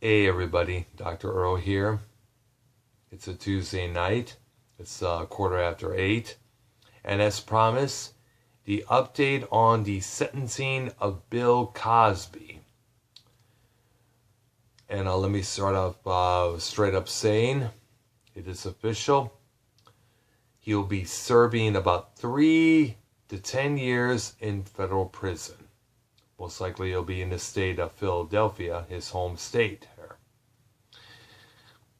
Hey everybody, Dr. Earl here. It's a Tuesday night. It's 8:15. And as promised, the update on the sentencing of Bill Cosby. And let me start off straight up saying it is official. He'll be serving about 3 to 10 years in federal prison. Most likely he'll be in the state of Philadelphia, his home state.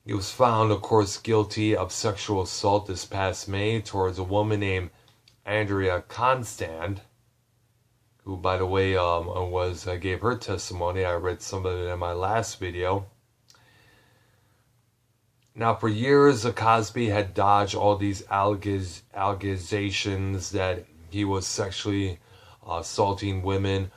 He was found, of course, guilty of sexual assault this past May towards a woman named Andrea Constand, who, by the way, gave her testimony. I read some of it in my last video. Now, for years, Cosby had dodged all these allegations that he was sexually assaulting women,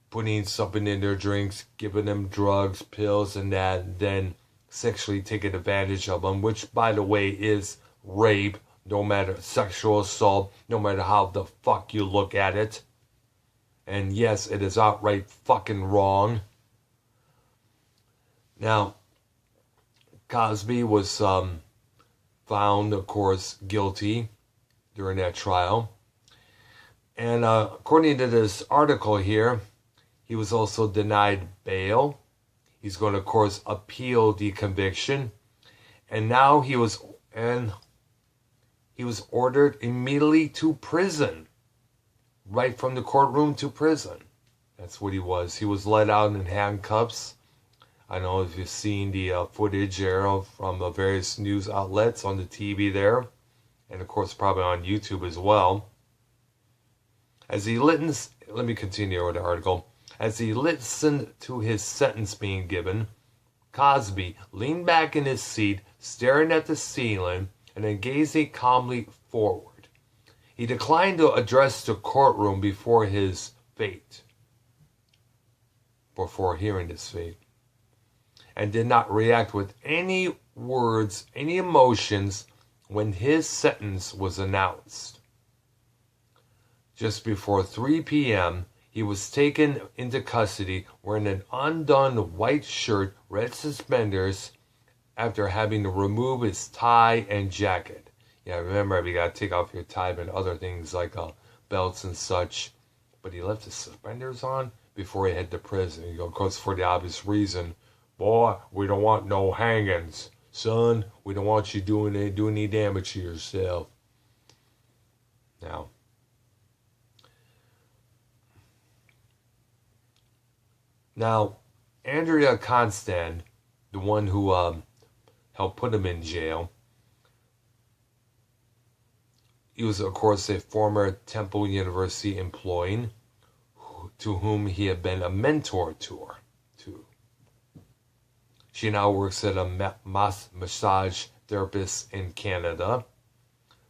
putting something in their drinks, giving them drugs, pills, and that, then sexually taking advantage of them, which, by the way, is rape, no matter sexual assault, no matter how the fuck you look at it. And yes, it is outright fucking wrong. Now, Cosby was found, of course, guilty during that trial. And according to this article here, he was also denied bail. He's going to, of course, appeal the conviction. And now he was ordered immediately to prison. Right from the courtroom to prison. That's what he was. He was let out in handcuffs. I don't know if you've seen the footage there from the various news outlets on the TV there. And, of course, probably on YouTube as well. Let me continue with the article. As he listened to his sentence being given, Cosby leaned back in his seat, staring at the ceiling, and then gazing calmly forward. He declined to address the courtroom before hearing his fate, and did not react with any words, any emotions when his sentence was announced. Just before 3 p.m., he was taken into custody wearing an undone white shirt, red suspenders, after having to remove his tie and jacket. Yeah, remember, you gotta take off your tie and other things like belts and such. But he left his suspenders on before he headed to prison. Of course, for the obvious reason, boy, we don't want no hangings. Son, we don't want you doing any damage to yourself. Now, Andrea Constand, the one who helped put him in jail, he was, of course, a former Temple University employee to whom he had been a mentor to. She now works at a massage therapist in Canada,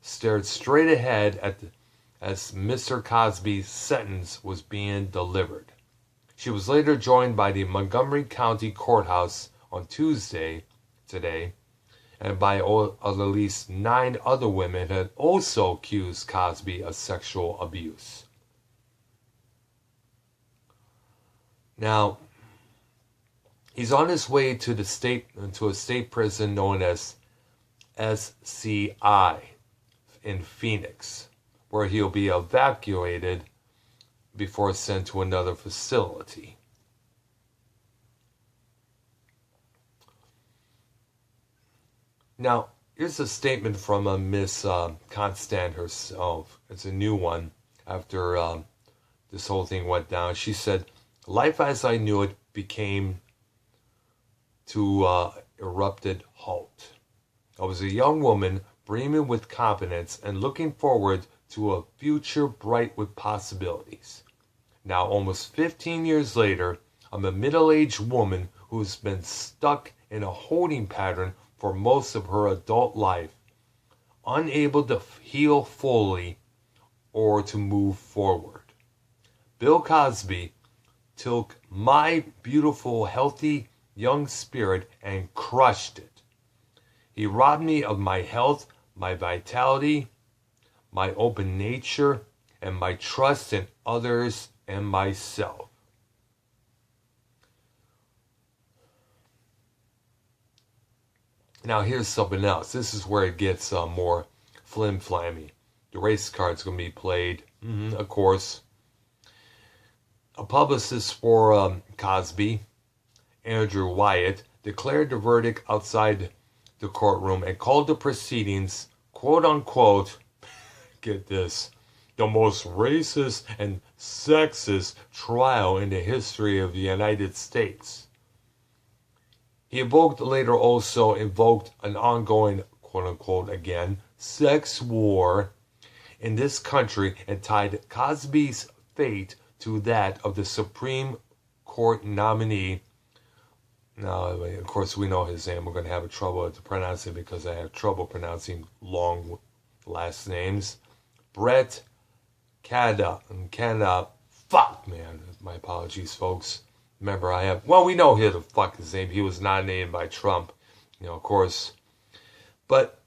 stared straight ahead as Mr. Cosby's sentence was being delivered. She was later joined by the Montgomery County Courthouse on Tuesday, today, and by at least 9 other women who had also accused Cosby of sexual abuse. Now, he's on his way to a state prison known as SCI in Phoenix, where he'll be evacuated before sent to another facility. Now, here's a statement from Miss Constand herself. It's a new one after this whole thing went down. She said, "Life as I knew it became to erupted halt. I was a young woman brimming with confidence and looking forward to a future bright with possibilities. Now, almost 15 years later, I'm a middle-aged woman who's been stuck in a holding pattern for most of her adult life, unable to heal fully or to move forward. Bill Cosby took my beautiful, healthy, young spirit and crushed it. He robbed me of my health, my vitality, my open nature, and my trust in others and myself." Now here's something else. This is where it gets more flim-flammy. The race card's going to be played, of course. A publicist for Cosby, Andrew Wyatt, declared the verdict outside the courtroom and called the proceedings, quote unquote, get this, the most racist and sexist trial in the history of the United States. He later also invoked an ongoing, quote unquote again, sex war in this country and tied Cosby's fate to that of the Supreme Court nominee. Now, of course, we know his name. We're going to have trouble to pronounce it because I have trouble pronouncing long last names. Brett Kavanaugh. Fuck, man. My apologies, folks. Remember, we know who the fuck his name. He was nominated by Trump, of course. But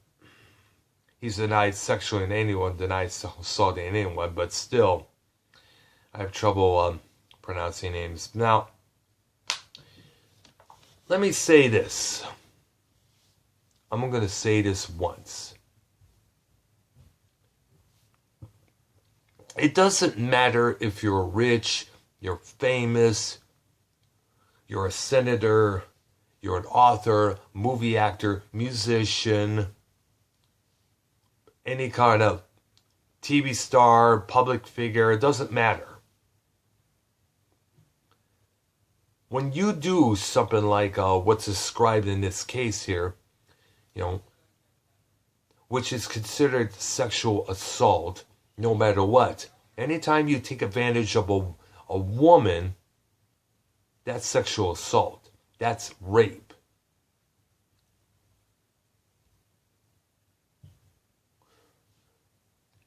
he's denied sexually, and anyone denies assaulting anyone. But still, I have trouble pronouncing names. Now, let me say this. I'm going to say this once. It doesn't matter if you're rich, you're famous, you're a senator, you're an author, movie actor, musician, any kind of TV star, public figure, it doesn't matter. When you do something like what's described in this case here, which is considered sexual assault, no matter what, anytime you take advantage of a woman, that's sexual assault. That's rape.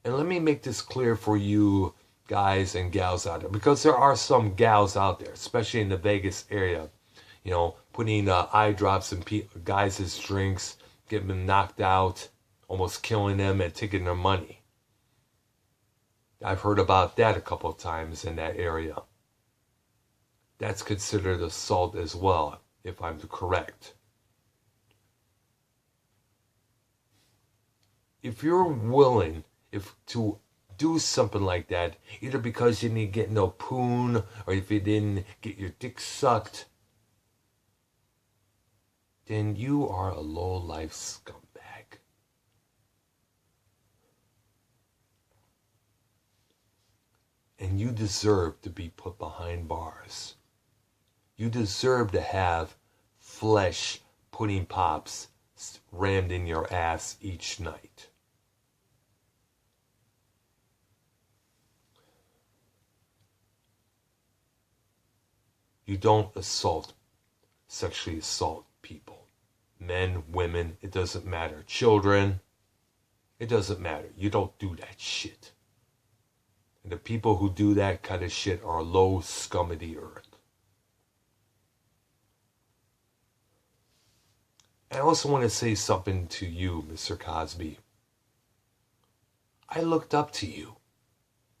And let me make this clear for you guys and gals out there, because there are some gals out there, especially in the Vegas area, putting eye drops in guys' drinks, getting them knocked out, almost killing them and taking their money. I've heard about that a couple of times in that area. That's considered assault as well, if I'm correct. If you're willing to do something like that, either because you didn't get no poon, or if you didn't get your dick sucked, then you are a low-life scumbag. And you deserve to be put behind bars. You deserve to have flesh pudding pops rammed in your ass each night. You don't sexually assault people. Men, women, it doesn't matter. Children, it doesn't matter. You don't do that shit. And the people who do that kind of shit are low scum of the earth. I also want to say something to you, Mr. Cosby. I looked up to you.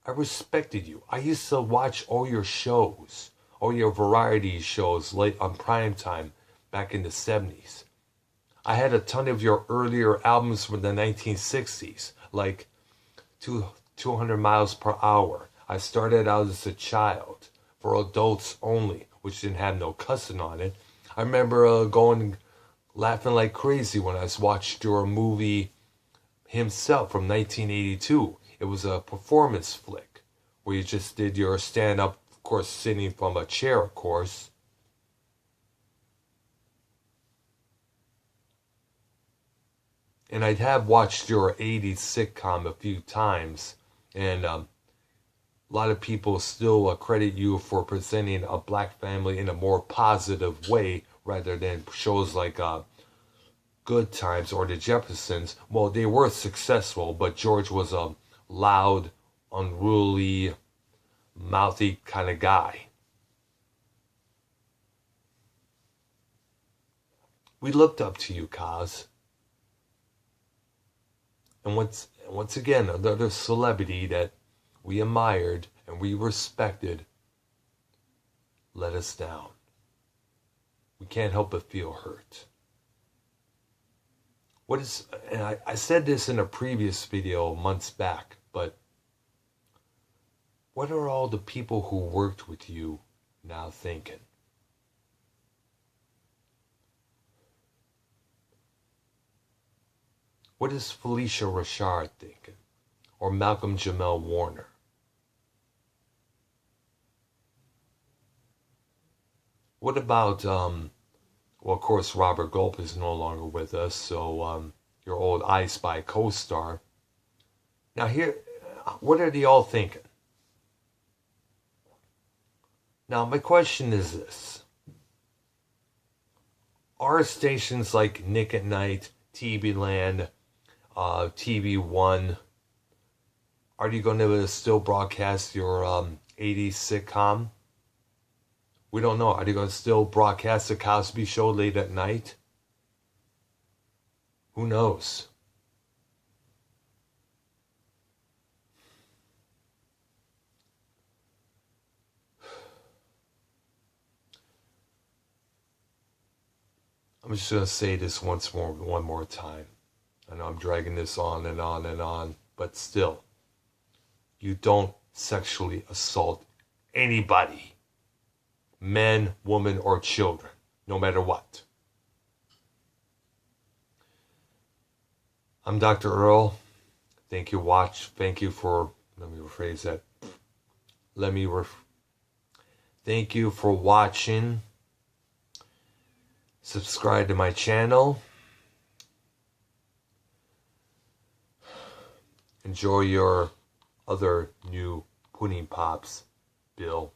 I respected you. I used to watch all your shows, all your variety shows late on prime time back in the 70s. I had a ton of your earlier albums from the 1960s, like 200 miles per hour. I started out as a child, for adults only, which didn't have no cussing on it. I remember laughing like crazy when I watched your movie Himself from 1982. It was a performance flick where you just did your stand-up, of course, sitting from a chair, of course. And I have watched your 80s sitcom a few times, and a lot of people still credit you for presenting a black family in a more positive way rather than shows like Good Times or The Jeffersons. Well, they were successful, but George was a loud, unruly, mouthy kind of guy. We looked up to you, Cos. And once again, another celebrity that we admired and we respected let us down. We can't help but feel hurt. What is, and I said this in a previous video months back, but what are all the people who worked with you now thinking? What is Felicia Rashard thinking? Or Malcolm Jamel Warner? What about, well, of course, Robert Gulp is no longer with us, so your old I Spy co-star. Now here, what are they all thinking? Now my question is this. Are stations like Nick at Night, TV Land, TV One, are you going to still broadcast your 80s sitcom? We don't know. Are they going to still broadcast the Cosby Show late at night? Who knows? I'm just going to say this one more time. I know I'm dragging this on and on and on, but still, you don't sexually assault anybody. Men, women, or children, no matter what. I'm Dr. Earl. Thank you, Thank you for, let me rephrase that. Thank you for watching. Subscribe to my channel. Enjoy your other new pudding pops, Bill.